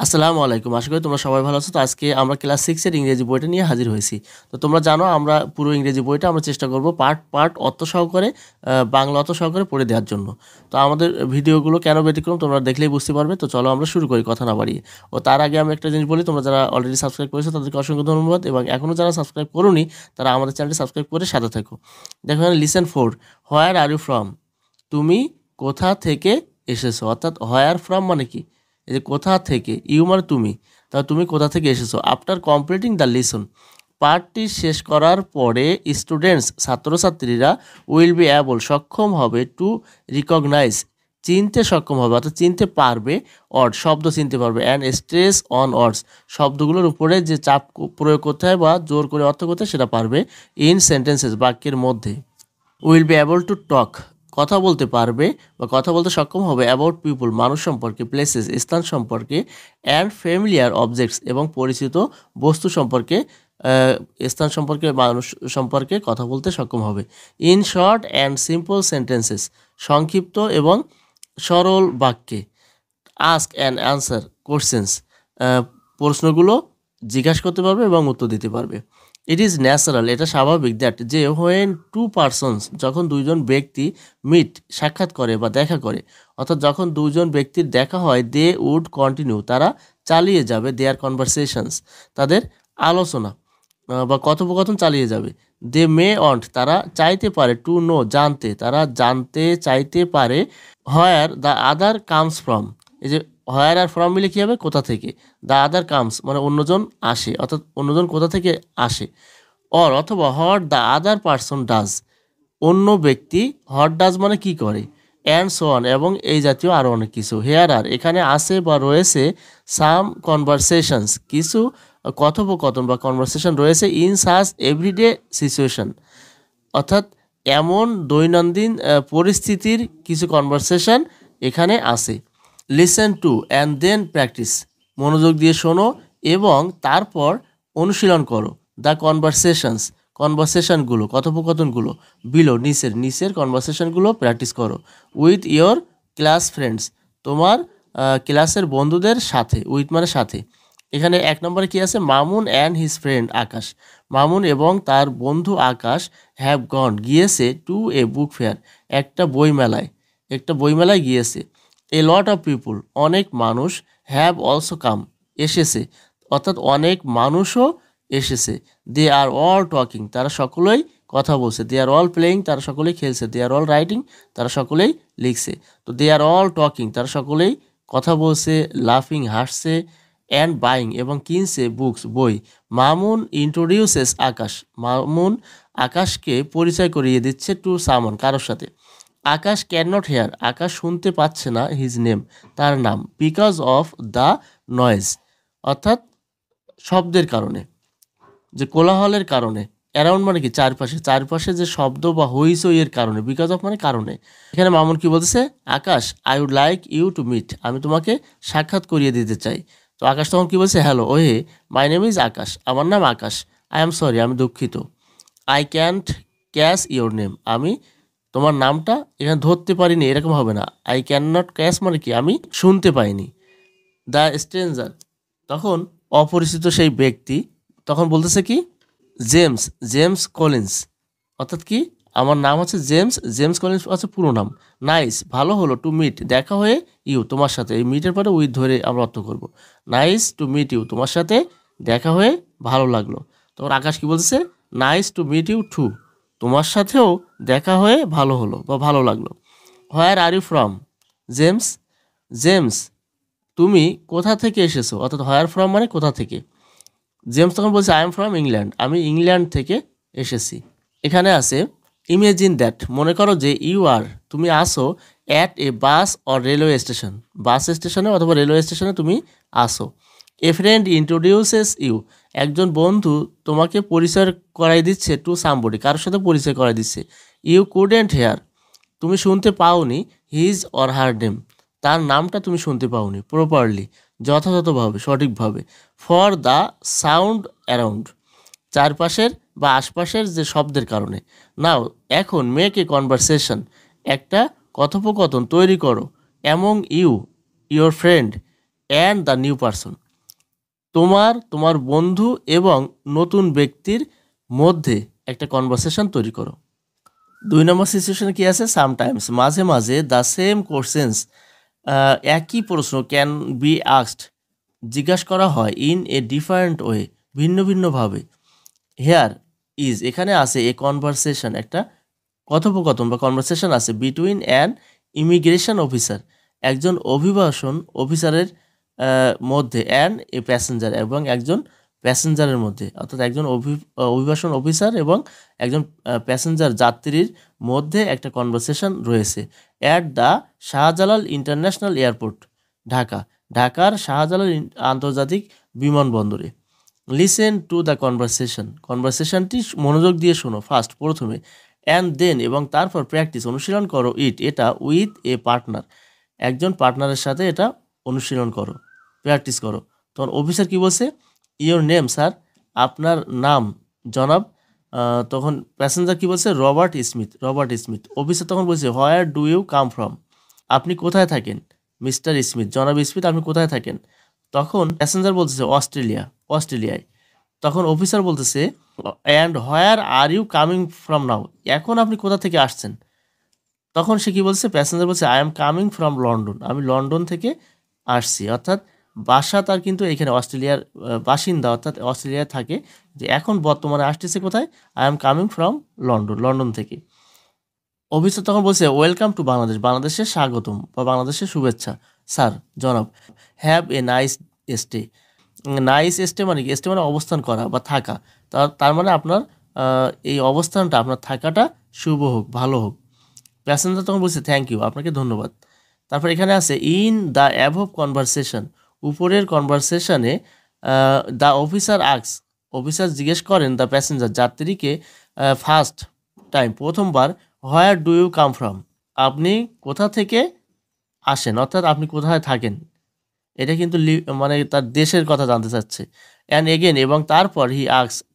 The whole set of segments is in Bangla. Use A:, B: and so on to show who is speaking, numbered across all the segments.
A: আসসালামু আলাইকুম। আশা করি তোমরা সবাই ভালো আছো। তো আজকে আমরা ক্লাস 6 এর ইংরেজি বইটা নিয়ে হাজির হয়েছি। তো তোমরা জানো আমরা পুরো ইংরেজি বইটা আমরা চেষ্টা করব পার্ট অর্থ সহকারে বাংলা অর্থ সহকারে পড়ে দেওয়ার জন্য। তো আমাদের ভিডিওগুলো কেন ব্যতিক্রম তোমরা দেখলেই বুঝতে পারবে। তো চলো আমরা শুরু করি কথা না বাড়িয়ে। ও তার আগে আমি একটা জিনিস বলি, তোমরা যারা অলরেডি সাবস্ক্রাইব করেছো তাদেরকে অসংখ্য ধন্যবাদ, এবং এখনও যারা সাবস্ক্রাইব করোনি তারা আমাদের চ্যানেলটি সাবস্ক্রাইব করে সাথে থাকো। দেখো এখানে listen 4, where are you from, তুমি কোথা থেকে এসেছো। অর্থাৎ হোয়ার ফ্রম মানে কি, এই যে কোথা থেকে, ইউ মানে তুমি, তাহলে তুমি কোথা থেকে এসেছো। আফটার কমপ্লিটিং দ্য লিসন, পাঠটি শেষ করার পরে স্টুডেন্টস ছাত্রছাত্রীরা উইল বি অ্যাবল সক্ষম হবে, টু রিকগনাইজ চিনতে সক্ষম হবে, অর্থাৎ চিনতে পারবে, অর্ড শব্দ চিনতে পারবে, অ্যান্ড স্ট্রেস অন অর্ডস শব্দগুলোর উপরে যে চাপ প্রয়োগ করতে হয় বা জোর করে অর্থ করতে হয় সেটা পারবে, ইন সেন্টেন্সেস বাক্যের মধ্যে। Will be able to talk কথা বলতে পারবে বা কথা বলতে সক্ষম হবে, অ্যাবাউট পিপুল মানুষ সম্পর্কে, প্লেসেস স্থান সম্পর্কে, অ্যান্ড ফ্যামিলিয়ার অবজেক্টস এবং পরিচিত বস্তু সম্পর্কে, স্থান সম্পর্কে, মানুষ সম্পর্কে কথা বলতে সক্ষম হবে। In short and simple sentences সংক্ষিপ্ত এবং সরল বাক্যে। আস্ক অ্যান্ড অ্যান্সার কোশ্চেন্স প্রশ্নগুলো জিজ্ঞাসা করতে পারবে এবং উত্তর দিতে পারবে। ইট ইজ ন্যাচারাল এটা স্বাভাবিক, দ্যাট যে হোয়েন টু পারসনস যখন দুইজন ব্যক্তি মিট সাক্ষাৎ করে বা দেখা করে, অর্থাৎ যখন দুজন ব্যক্তির দেখা হয়, দে উড কন্টিনিউ তারা চালিয়ে যাবে, দেয়ার কনভারসেশনস তাদের আলোচনা বা কথোপকথন চালিয়ে যাবে। দে মে ওয়ান্ট তারা চাইতে পারে, টু নো জানতে তারা জানতে চাইতে পারে, where the other comes from এই যে হোয়ার আর ফ্রম মিলে কী হবে, কোথা থেকে, দ্য আদার কামস মানে অন্যজন আসে, অর্থাৎ অন্যজন কোথা থেকে আসে, অথবা what the other person does অন্য ব্যক্তি, হোয়াট ডাজ মানে কি করে, অ্যান্ড সো অন এবং এই জাতীয় আরও অনেক কিছু। হেয়ার আর এখানে আছে বা রয়েছে, সাম কনভারসেশনস কিছু কথোপকথন বা কনভারসেশন রয়েছে, ইন সাচ এভরিডে সিচুয়েশন অর্থাৎ এমন দৈনন্দিন পরিস্থিতির কিছু কনভারসেশন এখানে আছে। Listen to and then practice মনোযোগ দিয়ে শোনো এবং তারপর অনুশীলন করো, দ্য কনভারসেশনগুলো কথোপকথনগুলো, বিলো নিচের কনভারসেশনগুলো প্র্যাকটিস করো, উইথ ইয়োর ক্লাস ফ্রেন্ডস তোমার ক্লাসের বন্ধুদের সাথে, উইথ মানে সাথে। এখানে 1 নম্বরে কি আছে, মামুন অ্যান্ড হিজ ফ্রেন্ড আকাশ, মামুন এবং তার বন্ধু আকাশ, হ্যাভ গন গিয়েছে, টু এ বুক ফেয়ার একটা বইমেলায় গিয়েছে, এ লট অফ পিপুল অনেক মানুষ, হ্যাভ অলসো কাম এসেছে, অর্থাৎ অনেক মানুষও এসেছে, দে আর অল টকিং তারা সকলেই কথা বলছে, দে আর অল প্লেয়িং তারা সকলেই খেলছে, দে আর অল রাইটিং তারা সকলেই লিখছে। তো দে আর অল টকিং তারা সকলেই কথা বলছে, লাফিং হাসছে, অ্যান্ড বাইং এবং কিনছে, বুকস বই। মামুন ইন্ট্রোডিউসেস আকাশ মামুন আকাশকে পরিচয় করিয়ে দিচ্ছে, টু সামন কারোর সাথে। আকাশ ক্যান নট হেয়ার আকাশ শুনতে পাচ্ছে না, হিজ নেম তার নাম, বিকজ অফ দ্য নয়েজ অর্থাৎ শব্দের কারণে, যে কোলাহলের কারণে, অ্যারাউন্ড মানে কি চারপাশে যে শব্দ বা হইচইয়ের কারণে, বিকজ অফ মানে কারণে। এখানে মামুন কি বলতেছে, Akash I would like you to meet আমি তোমাকে সাক্ষাৎ করিয়ে দিতে চাই। তো আকাশ তখন কি বলছে, হ্যালো ওহে মাই নেম ইজ আকাশ আমার নাম আকাশ, আই এম সরি আমি দুঃখিত, I can't catch your name আমি তোমার নামটা এখানে ধরতে পারিনি, এরকম হবে না, আই ক্যান নট ক্যাচ মানে কি আমি শুনতে পাইনি। দ্য স্ট্রেঞ্জার তখন অপরিচিত সেই ব্যক্তি তখন বলতেছে কি, জেমস কলিন্স অর্থাৎ কি আমার নাম হচ্ছে জেমস কলিন্স হচ্ছে পুরো নাম। নাইস ভালো হলো, টু মিট দেখা হয়ে, ইউ তোমার সাথে, এই মিটের পরে উইথ ধরে আমরা অর্থ করব। নাইস টু মিট ইউ তোমার সাথে দেখা হয়ে ভালো লাগলো। তখন আকাশ কি বলতেছে, nice to meet you too তোমার সাথেও দেখা হয়ে ভালো হলো বা ভালো লাগলো। Where are you from James James তুমি কোথা থেকে এসেছো, অর্থাৎ হোয়ার ফ্রম মানে কোথা থেকে। জেমস তখন বলছে, আই এম ফ্রম ইংল্যান্ড আমি ইংল্যান্ড থেকে এসেছি। এখানে আছে ইমেজিন দ্যাট মনে করো যে, ইউ আর তুমি আসো, at a bus or railway station বাস স্টেশনে অথবা রেলওয়ে স্টেশনে তুমি আসো। এ ফ্রেন্ড ইন্ট্রোডিউসেস ইউ একজন বন্ধু তোমাকে পরিচয় করাই দিচ্ছে, টু সামবডি কারোর সাথে পরিচয় করাই দিচ্ছে। ইউ কুডেন্ট হেয়ার তুমি শুনতে পাওনি, হিজ অর হার নেম তার নামটা তুমি শুনতে পাওনি, প্রপারলি যথাযথভাবে সঠিকভাবে, ফর দ্য সাউন্ড অ্যারাউন্ড চারপাশের বা আশপাশের যে শব্দের কারণে। নাও এখন মেক এ কনভারসেশন একটা কথোপকথন তৈরি করো, among you your friend and the new person, তোমার বন্ধু এবং নতুন ব্যক্তির মধ্যে একটা কনভারসেশন তৈরি করো। 2 নম্বর সিচুয়েশনে কি আছে, সামটাইমস, মাঝে মাঝে দ্য সেম কোশ্চেন্স, একই প্রশ্ন ক্যান বি আস্কড, জিজ্ঞাসা করা হয়, ইন এ ডিফারেন্ট ওয়ে, ভিন্ন ভিন্নভাবে। হেয়ার ইজ, এখানে আছে এ কনভারসেশন, একটা কথোপকথন বা কনভারসেশন আছে বিটুইন অ্যান ইমিগ্রেশন অফিসার, একজন অভিবাসন অফিসারের মধ্যে, অ্যান্ড এ প্যাসেঞ্জার, এবং একজন প্যাসেঞ্জারের মধ্যে, অর্থাৎ একজন অভিবাসন অফিসার এবং একজন প্যাসেঞ্জার যাত্রীর মধ্যে একটা কনভারসেশন রয়েছে। At the Shahjalal international airport, ঢাকার শাহজালাল আন্তর্জাতিক বিমানবন্দরে। লিসেন টু দ্য কনভারসেশনটি মনোযোগ দিয়ে শোনো, ফার্স্ট, প্রথমে, অ্যান্ড দেন, এবং তারপর প্র্যাকটিস, অনুশীলন করো, এটা উইথ এ পার্টনার, একজন পার্টনারের সাথে এটা অনুশীলন করো, প্র্যাকটিস করো। তখন অফিসার কি বলছে, ইওর নেম স্যার, আপনার নাম জনাব। তখন প্যাসেঞ্জার কি বলছে, রবার্ট স্মিথ। অফিসার তখন বলছে, where do you come from, আপনি কোথায় থাকেন, মিস্টার স্মিথ, জনাব স্মিথ, আপনি কোথায় থাকেন। তখন প্যাসেঞ্জার বলতেছে, অস্ট্রেলিয়ায়। তখন অফিসার বলতেছে, and where are you coming from now, এখন আপনি কোথা থেকে আসছেন। তখন সে কি বলছে, প্যাসেঞ্জার বলছে, I am coming from London, আমি লন্ডন থেকে আসছি। অর্থাৎ বাসা তার কিন্তু এখানে অস্ট্রেলিয়ার বাসিন্দা, অর্থাৎ অস্ট্রেলিয়ায় থাকে, যে এখন বর্তমানে আসতেছে কোথায়, I am coming from London থেকে। অফিসার তখন বলছে, ওয়েলকাম টু বাংলাদেশের স্বাগতম বা বাংলাদেশের শুভেচ্ছা স্যার, জনাব। হ্যাভ এ স্টে, স্টে মানে কি, স্টে মানে অবস্থান করা বা থাকা, তার মানে আপনার এই অবস্থানটা, আপনার থাকাটা শুভ হোক, ভালো হোক। প্যাসেঞ্জার তখন বলছে, থ্যাংক ইউ, আপনাকে ধন্যবাদ। তারপর এখানে আছে, ইন দ্য অ্যাভভ কনভারসেশন, উপরের কনভারসেশনে, দ্য অফিসার জিজ্ঞেস করেন দ্য প্যাসেঞ্জার, যাত্রীকে, ফার্স্ট টাইম, প্রথমবার, where do you come from, আপনি কোথা থেকে আসেন, অর্থাৎ আপনি কোথায় থাকেন। এটা কিন্তু মানে তার দেশের কথা জানতে চাচ্ছে। অ্যান্ড এগেন, এবং তারপর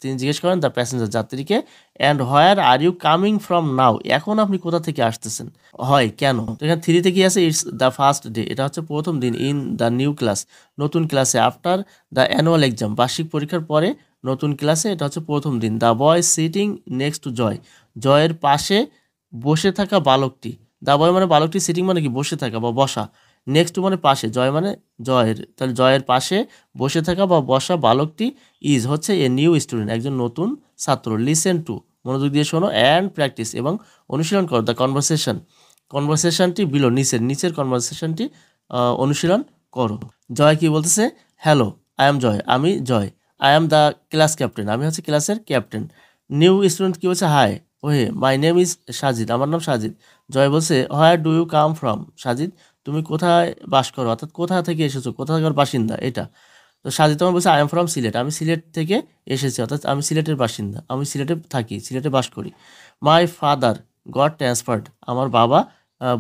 A: তিনি জিজ্ঞেস করেন দ্য প্যাসেঞ্জার, যাত্রীকে, and where are you coming from now, এখন আপনি কোথা থেকে আসতেছেন, হয় কেন। তো এখানে 3-তে কি আছে, ইটস দ্য ফার্স্ট ডে, এটা হচ্ছে প্রথম দিন, ইন দ্য নিউ ক্লাস, নতুন ক্লাসে, আফটার দ্য অ্যানুয়াল এক্সাম, বার্ষিক পরীক্ষার পরে নতুন ক্লাসে, এটা হচ্ছে প্রথম দিন। The boy sitting next to জয়ের পাশে বসে থাকা বালকটি, দ্য বয় মানে বালকটি, সিটিং মানে কি বসে থাকা বা বসা, নেক্সট টু মানে পাশে, জয় মানে জয়ের, তাহলে জয়ের পাশে বসে থাকা বা বসা বালকটি, ইজ হচ্ছে এ নিউ স্টুডেন্ট, একজন নতুন ছাত্র। লিসেন টু, মনোযোগ দিয়ে শোনো, অ্যান্ড প্র্যাকটিস, এবং অনুশীলন করো, দ্য কনভারসেশনটি বিলো, নিচের কনভারসেশনটি অনুশীলন করো। জয় কি বলতেছে, হ্যালো, আমি Joy, I am the class captain, আমি হচ্ছে ক্লাসের ক্যাপ্টেন। নিউ স্টুডেন্ট কি বলছে, হাই, ওহে, মাই নেম ইজ সাজিদ, আমার নাম সাজিদ। জয় বলছে, where do you come from, Sajid, তুমি কোথায় বাস করো, অর্থাৎ কোথা থেকে এসেছো, কোথাকার বাসিন্দা এটা। তো সাজিদ তখন বলছে, আই এম ফ্রম সিলেট, আমি সিলেট থেকে এসেছি, অর্থাৎ আমি সিলেটের বাসিন্দা, আমি সিলেটে থাকি, সিলেটে বাস করি। মাই ফাদার গট ট্রান্সফার্ড, আমার বাবা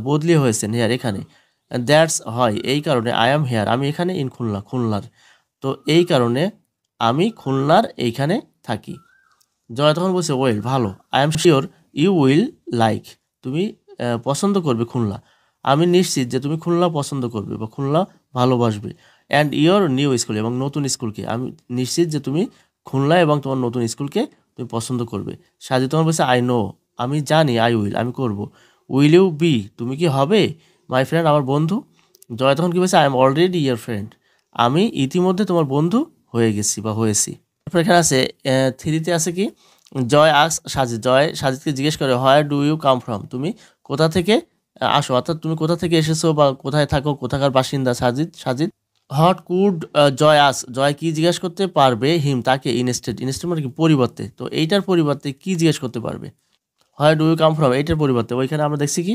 A: বদলি হয়েছেন হেয়ার, এখানে। দ্যাটস হয়, এই কারণে, আই এম হেয়ার, আমি এখানে, ইন খুলনার, তো এই কারণে আমি খুলনার এইখানে থাকি। জয় তখন বলছে, ওয়েল, ভালো, I am sure you will like, তুমি পছন্দ করবে খুলনা, আমি নিশ্চিত যে তুমি খুলনা পছন্দ করবে বা খুলনা ভালোবাসবে। অ্যান্ড ইয়োর নিউ স্কুল, এবং নতুন স্কুলকে, আমি নিশ্চিত যে তুমি খুলনা এবং তোমার নতুন স্কুলকে তুমি পছন্দ করবে। সাজিদ তখন বলছে, আই নো, আমি জানি, আই উইল, আমি করব। উইল ইউ বি, তুমি কি হবে, মাই ফ্রেন্ড, আমার বন্ধু। জয় তখন কি বলছে, I am already your friend, আমি ইতিমধ্যে তোমার বন্ধু হয়ে গেছি বা হয়েছি। তারপর এখানে আছে 3-তে আছে কি, জয় সাজিদকে জিজ্ঞেস করে, where do you come from, তুমি কোথা থেকে আসো, অর্থাৎ তুমি কোথা থেকে এসেছো বা কোথায় থাকো, কোথাকার বাসিন্দা সাজিদ। হোয়াট কুড জয় কি জিজ্ঞেস করতে পারবে, হিম, তাকে, ইনস্টেড মানে কি, পরিবর্তে, তো এইটার পরিবর্তে কি জিজ্ঞেস করতে পারবে, where do you come from, এইটার পরিবর্তে ওইখানে আমরা দেখছি কি,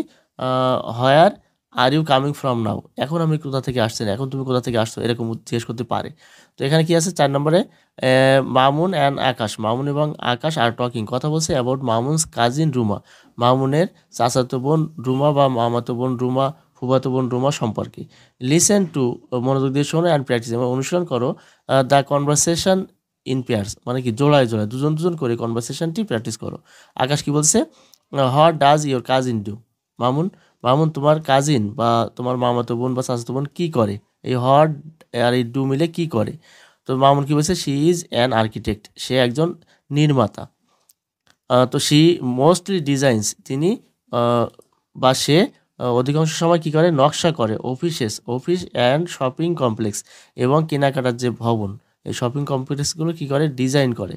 A: where are you coming from now, এখন আমি কোথা থেকে আসছেন, এখন তুমি কোথা থেকে আসছো, এরকম জিজ্ঞেস করতে পারে। তো এখানে কি আছে 4 নম্বরে, মামুন অ্যান্ড আকাশ, মামুন এবং আকাশ আর টকিং, কথা বলছে, অ্যাবাউট মামুনস কাজিন রুমা, মামুনের চাচাতো বোন রুমা বা মামাতো বোন রুমা, ফুফাতো বোন রুমা সম্পর্কে। লিসেন টু, মনোযোগ দিয়ে শোনো, অ্যান্ড প্র্যাকটিস, এবং অনুশীলন করো, দ্য কনভারসেশন ইন পেয়ার্স, মানে কি জোড়ায় দুজন করে কনভারসেশনটি প্র্যাকটিস করো। আকাশ কি বলছে, what does your cousin do, Mamun, তোমার কাজিন বা তোমার মামাতো বোন বা চাচাতো বোন কি করে, এই হট আর এই ডু মিলে কি করে? তো মামুন কি বলছে, শি ইজ অ্যান আর্কিটেক্ট, সে একজন নির্মাতা। তো শি মোস্টলি ডিজাইনস, তিনি বা সে অধিকাংশ সময় কি করে, নকশা করে অফিস অ্যান্ড শপিং কমপ্লেক্স, এবং কেনাকাটার যে ভবন, এই শপিং কমপ্লেক্সগুলো কি করে, ডিজাইন করে,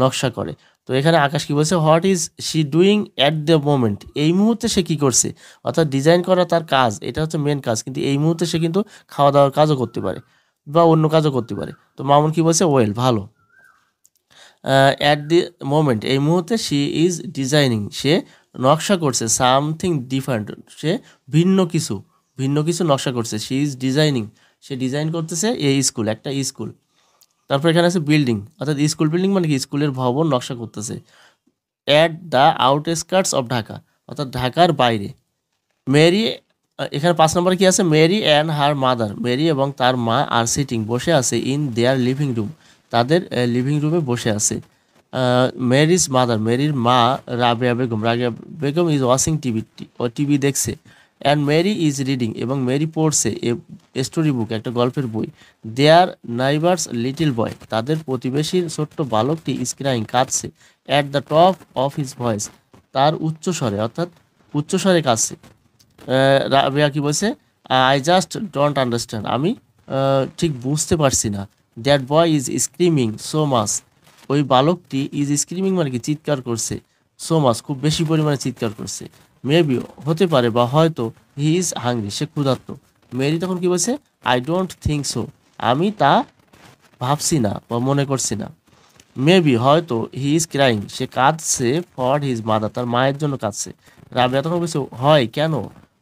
A: নকশা করে। তো এখানে আকাশ কি বলছে, what is she doing at the moment, এই মুহূর্তে সে কি করছে, অর্থাৎ ডিজাইন করা তার কাজ, এটা হচ্ছে মেন কাজ, কিন্তু এই মুহূর্তে সে কিন্তু খাওয়া দাওয়ার কাজও করতে পারে বা অন্য কাজও করতে পারে। তো মামুন কি বলছে, ওয়েল, ভালো। অ্যাট দি মোমেন্ট, এই মুহূর্তে শি ইজ ডিজাইনিং, সে নকশা করছে, সামথিং ডিফারেন্ট, সে ভিন্ন কিছু নকশা করছে। She is designing, say design করতেছে এই স্কুল, একটা স্কুল। তারপর এখানে আছে বিল্ডিং, অর্থাৎ স্কুল বিল্ডিং মানে কি, স্কুলের ভবন নকশা করতেছে। At the outskirts of Dhaka, অর্থাৎ ঢাকার বাইরে। মেরি, এখানে 5 নম্বরে কি আছে, Mary and her mother, Mary এবং তার মা আর সিটিং, বসে আছে, ইন দেয়ার লিভিং রুম, তাদের লিভিং রুমে বসে আছে। মেরিজ মাদার, মেরির মা Rabeya Begum is watching TV, ও টিভি দেখছে। অ্যান্ড মেরি ইজ রিডিং, এবং মেরি পড়ছে এ স্টোরি বুক, একটা গল্পের বই। দেয়ার নাইবার্স লিটিল বয়, তাদের প্রতিবেশীর ছোট্ট বালকটি ইজ ক্রাইং, কাঁদছে। At the top of his voice, তার উচ্চস্বরে, অর্থাৎ উচ্চস্বরে কাঁদছে। রাবেয়া কি বলছে, আই জাস্ট ডোন্ট আন্ডারস্ট্যান্ড, আমি ঠিক বুঝতে পারছি না। That boy is screaming so much, ওই বালকটি ইজ স্ক্রিমিং মানে কি, চিৎকার করছে, সো মাচ, খুব বেশি পরিমাণে চিৎকার করছে। মেবি, হতে পারে বা হয়তো, হি ইজ হাংরি, সে ক্ষুধার্ত। মেরি তখন কি বলছে, আই ডোন্ট থিঙ্ক সো, আমি তা ভাবছি না বা মনে করছি না। মেবি, হয়তো, হি ইজ ক্রাইং, সে কাঁদছে, ফর হিজ মাদার, তার মায়ের জন্য কাঁদছে। রাবেয়া তখন বলছে, হয় কেন?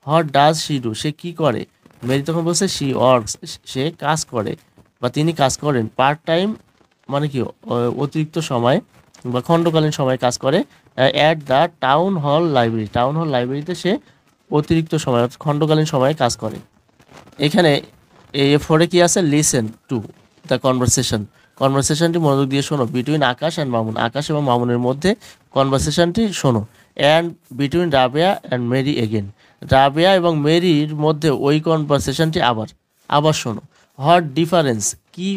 A: হোয়াট ডাজ শি ডু, সে কি করে? মেরি তখন বলছে, শি ওয়ার্কস, সে কাজ করে বা তিনি কাজ করেন। পার্ট টাইম মানে কি, অতিরিক্ত সময় বা খণ্ডকালীন সময় কাজ করে। At the town hall library, town hall লাইব্রেরিতে সে অতিরিক্ত সময় অর্থাৎ খণ্ডকালীন সময়ে কাজ করে। এখানে এই ফোরে কি আছে, লিসেন টু দ্য কনভারসেশনটি মনোযোগ দিয়ে শোনো, বিটুইন আকাশ অ্যান্ড মামুন, আকাশ এবং মামুনের মধ্যে কনভারসেশনটি শোনো। And between Rabeya and Mary again, Rabeya এবং মেরির মধ্যে ওই কনভারসেশনটি আবার শোনো। হোয়াট ডিফারেন্স, কি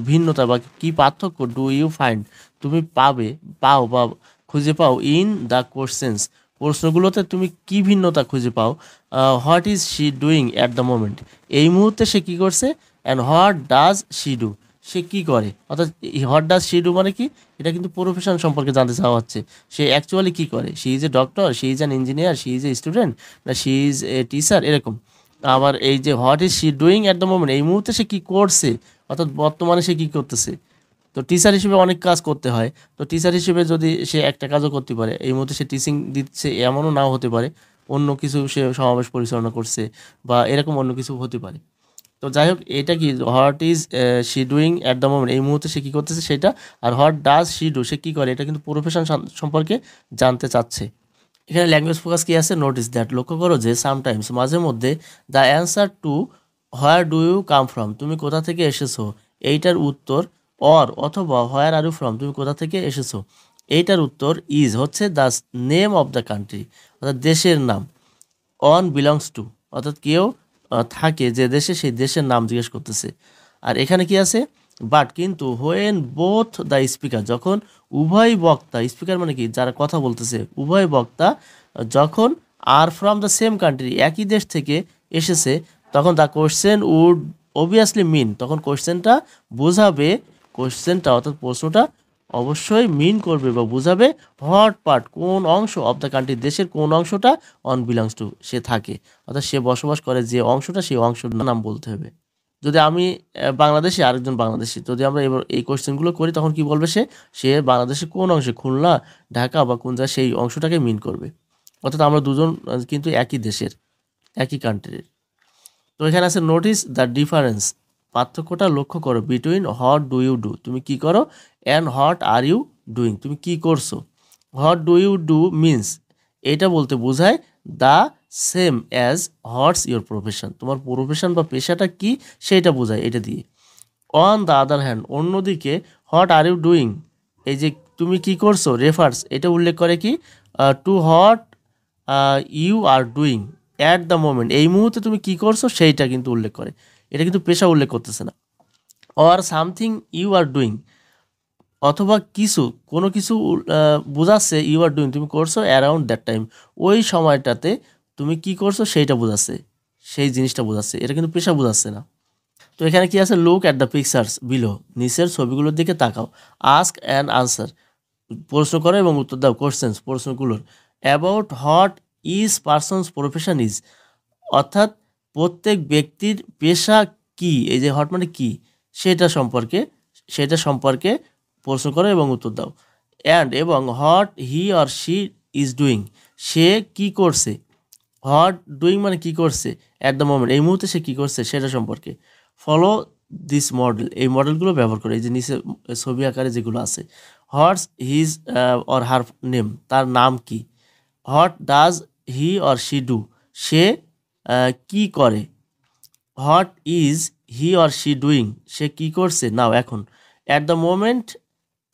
A: ভিন্নতা বা কি পার্থক্য, ডু ইউ ফাইন্ড, তুমি পাও বা খুঁজে পাও, ইন দ্য কোশ্চেন্স, প্রশ্নগুলোতে তুমি কি ভিন্নতা খুঁজে পাও। What is she doing at the moment, এই মুহূর্তে সে কি করছে। And what does she do, সে কি করে, অর্থাৎ হোয়াট ডাজ শি ডু মানে কি, এটা কিন্তু প্রফেশন সম্পর্কে জানতে চাওয়া হচ্ছে, সে অ্যাকচুয়ালি কি করে। She is a doctor, she is an engineer, she is a student, না শি ইজ এ টিচার, এরকম। আবার এই যে what is she doing at the moment, এই মুহূর্তে সে কি করছে, অর্থাৎ বর্তমানে সে কি করতেছে। তো টিচার হিসেবে অনেক কাজ করতে হয়, তো টিচার হিসেবে যদি সে একটা কাজও করতে পারে, এই মুহূর্তে সে টিচিং দিচ্ছে এমনও নাও হতে পারে, অন্য কিছু সে সমাবেশ পরিচালনা করছে বা এরকম অন্য কিছু হতে পারে। তো যাই হোক, এটা কি, what is she doing at the moment, এই মুহূর্তে সে কী করতেছে সেটা। আর হোয়াট ডাজ শি ডু, সে কী করে, এটা কিন্তু প্রফেশন সম্পর্কে জানতে চাচ্ছে। এখানে ল্যাঙ্গুয়েজ ফোকাস কি আছে, নোটিস দ্যাট, লক্ষ্য করো যে, সামটাইমস, মাঝে মধ্যে, the answer to where do you come from, তুমি কোথা থেকে এসেছো, এইটার উত্তর, অথবা হোয়ার আর ইউ ফ্রম, তুমি কোথা থেকে এসেছো, এইটার উত্তর, ইজ হচ্ছে the name of the country, অর্থাৎ দেশের নাম। অন বিলংস টু, অর্থাৎ কেউ থাকে যে দেশে, সেই দেশের নাম জিজ্ঞেস করতেছে। আর এখানে কি আছে, বাট, কিন্তু, হোয়েন বোথ দ্য স্পিকার, যখন উভয় বক্তা, স্পিকার মানে কি, যারা কথা বলতেছে, উভয় বক্তা যখন are from the same country, একই দেশ থেকে এসেছে, তখন দ্য কোশ্চেন উড অবভিয়াসলি মিন, তখন কোশ্চেনটা অর্থাৎ প্রশ্নটা অবশ্যই মিন করবে বা বোঝাবে, হোয়াট পার্ট, কোন অংশ, অফ দ্য কান্ট্রি, দেশের কোন অংশটা, অন বিলংস টু, সে থাকে, অর্থাৎ সে বসবাস করে যে অংশটা, সেই অংশের নাম বলতে হবে। যদি আমি বাংলাদেশি, আরেকজন বাংলাদেশি, যদি আমরা এবার এই কোশ্চেনগুলো করি, তখন কি বলবে, সে বাংলাদেশের কোন অংশে, খুলনা, ঢাকা বা কোন জায়গায়, সেই অংশটাকে মিন করবে। অর্থাৎ আমরা দুজন কিন্তু একই দেশের, একই কান্ট্রির। তো এখানে আছে, নোটিস দ্য ডিফারেন্স, পার্থক্যটা লক্ষ্য করো, between what do you do, তুমি কি করো, and what are you doing, তুমি কি করছো। What do you do means, এটা বলতে বোঝায় the same as what's your profession, তোমার প্রফেশন বা পেশাটা কি সেইটা বোঝায় এটা দিয়ে। অন দ্য আদার হ্যান্ড, অন্যদিকে, হোয়াট আর ইউ ডুইং, এই যে তুমি কি করছো, রেফার্স, এটা উল্লেখ করে কি, to what you are doing at the moment, এই মুহূর্তে তুমি কি করছো সেইটা কিন্তু উল্লেখ করে। এটা কিন্তু পেশা উল্লেখ করতেছে না। Or something you are doing, অথবা কোনো কিছু বোঝাচ্ছে ইউ আর ডুইং, তুমি করছো অ্যারাউন্ড দ্যাট টাইম, ওই সময়টাতে তুমি কি করছো সেইটা বোঝাচ্ছে, সেই জিনিসটা বোঝাচ্ছে, এটা কিন্তু পেশা বোঝাচ্ছে না। তো এখানে কি আছে, look at the pictures below, নিচের ছবিগুলোর দিকে তাকাও। আস্ক অ্যান্ড আনসার, প্রশ্ন করো এবং উত্তর দাও, কোশ্চেন্স প্রশ্নগুলোর। About what is persons profession is, অর্থাৎ প্রত্যেক ব্যক্তির পেশা কি, এই যে হট মানে কি, সেটা সম্পর্কে প্রশ্ন করো এবং উত্তর দাও। এবং what he or she is doing, সে কি করছে, হোয়াট ডুইং মানে কি করছে, অ্যাট দ্য মোমেন্ট এই মুহূর্তে সে কি করছে সেটা সম্পর্কে। ফলো দিস মডেল, এই মডেলগুলো ব্যবহার করে, এই যে নিচে ছবি আকারে যেগুলো আছে। What's his or her name, তার নাম কি। What does he or she do, সে কি করে। What is he or she doing, সে কি করছে নাও এখন। অ্যাট দ্য মোমেন্ট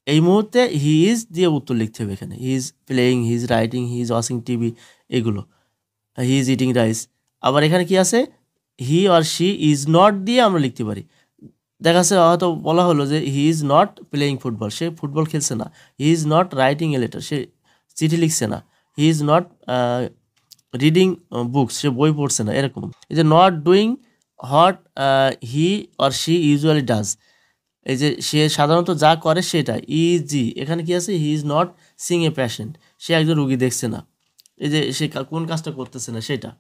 A: এই মুহূর্তে, হি ইজ দিয়ে উত্তর লিখতে হবে এখানে। He is playing, he is writing, he is watching TV, এগুলো। He is eating rice. আবার এখানে কি আছে, he or she is not দিয়ে আমরা লিখতে পারি। দেখা যাচ্ছে হয়তো বলা হলো যে he is not playing football, সে ফুটবল খেলছে না। He is not writing a letter, সে চিঠি লিখছে না। He is not reading books, সে বই পড়ছে না, এরকম। এই যে not doing what he or she usually does, এই যে সে সাধারণত যা করে সেটা। ইজি এখানে কি আছে, he is not seeing a patient, সে একজন রুগী দেখছে না, এই যে সে কোন কাজটা করতেছে না সেটা।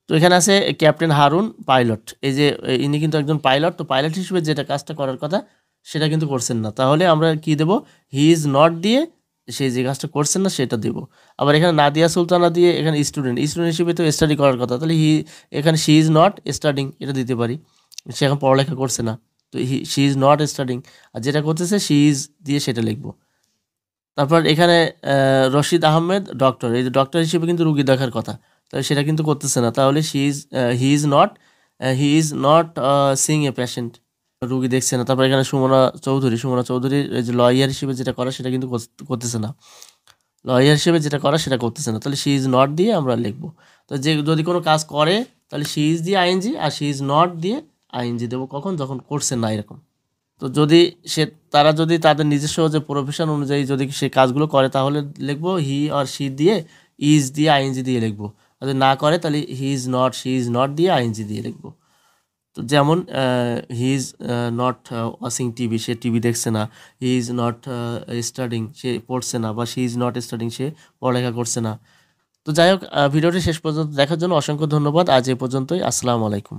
A: তো এখানে আছে ক্যাপ্টেন হারুন পাইলট, এই যে ইনি কিন্তু একজন পাইলট, তো পাইলট হিসেবে যেটা কাজটা করার কথা সেটা কিন্তু করছেন না, তাহলে আমরা কি দেব, হি ইজ নট দিয়ে সে যে কাজটা করছেন না সেটা দেব। আবার এখানে নাদিয়া সুলতানা দিয়ে এখানে স্টুডেন্ট হিসেবে তো স্টাডি করার কথা, তাহলে এখানে শি ইজ নট স্টাডিং এটা দিতে পারি, সে এখন পড়ালেখা করছে না, তো শি ইজ নট স্টাডিং। আর যেটা করতেছে শি ইজ দিয়ে সেটা লিখবো। তারপর এখানে রশিদ আহমেদ ডক্টর, এই যে ডক্টর হিসেবে কিন্তু রুগী দেখার কথা, তাহলে সেটা কিন্তু করতেছে না, তাহলে হি is not seeing a patient, রুগী দেখছে না। তারপর এখানে সুমনা চৌধুরীর এই যে লয়ার হিসেবে যেটা করা সেটা কিন্তু করতেছে না, লয়ার হিসেবে যেটা করা সেটা করতেছে না, তাহলে শি ইজ নট দিয়ে আমরা লিখবো। তো যে যদি কোনো কাজ করে তাহলে শি ইজ দিয়ে আইএনজি, আর শি ইজ নট দিয়ে আইএনজি দেবো কখন, যখন করছে না এরকম। তো যদি তারা যদি তাদের নিজস্ব যে প্রফেশন অনুযায়ী যদি সে কাজগুলো করে তাহলে লিখবো হি আর শি দিয়ে, ইজ দিয়ে আইএনজি দিয়ে লিখবো। আর যদি না করে তাহলে হি is not, she is not দিয়ে আইএনজি দিয়ে লিখবো। তো যেমন হি is not watching TV, say TV দেখছে না। হি ইজ নট স্টাডিং, সে পড়ছে না। বা শি ইজ নট স্টাডিং, সে পড়ালেখা করছে না। তো যাই হোক, ভিডিওটি শেষ পর্যন্ত দেখার জন্য অসংখ্য ধন্যবাদ। আজ এ পর্যন্তই। আসসালামু আলাইকুম।